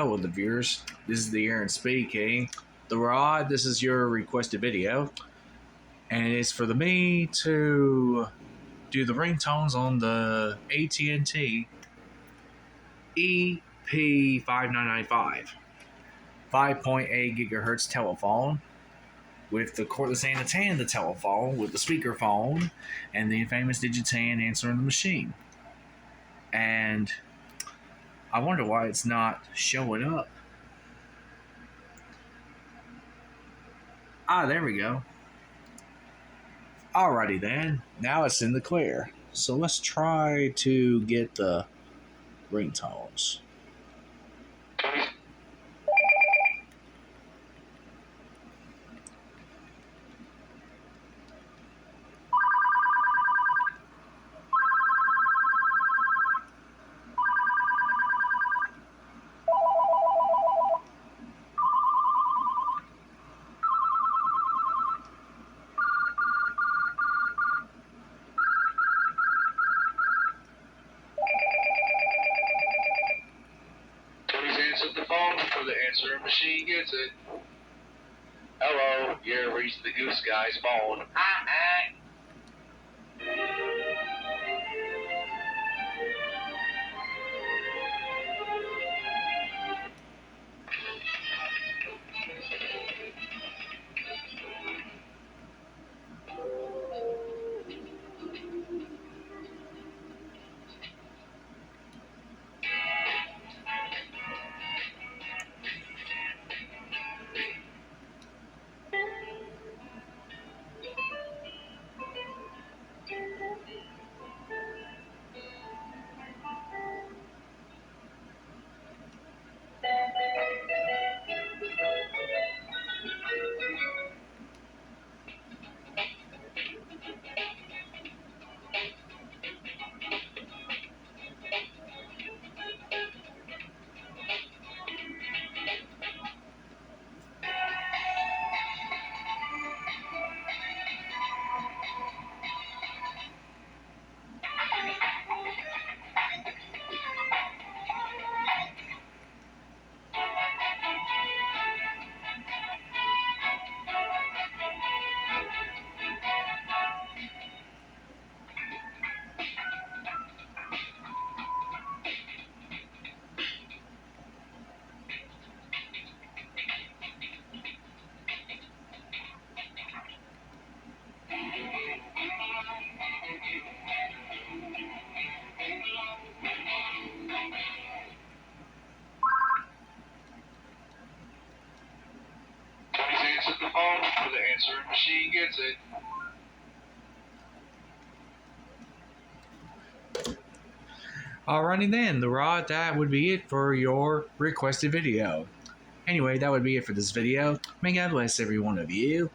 Hello, the viewers. This is the Aaron speaking. The Rod, this is your requested video, and it's for me to do the ringtones on the AT&T EP5995 5.8 gigahertz telephone with the cordless antenna and the telephone with the speakerphone and the infamous Digitan answering the machine. And I wonder why it's not showing up. Ah, there we go. Alrighty then, now it's in the clear. So let's try to get the ringtones. Answer the phone before the answering machine gets it. Hello, you've reached the goose guy's phone. Answer the phone before the answering machine gets it. Alrighty then, the Rod, that would be it for your requested video. Anyway, that would be it for this video. May God bless every one of you.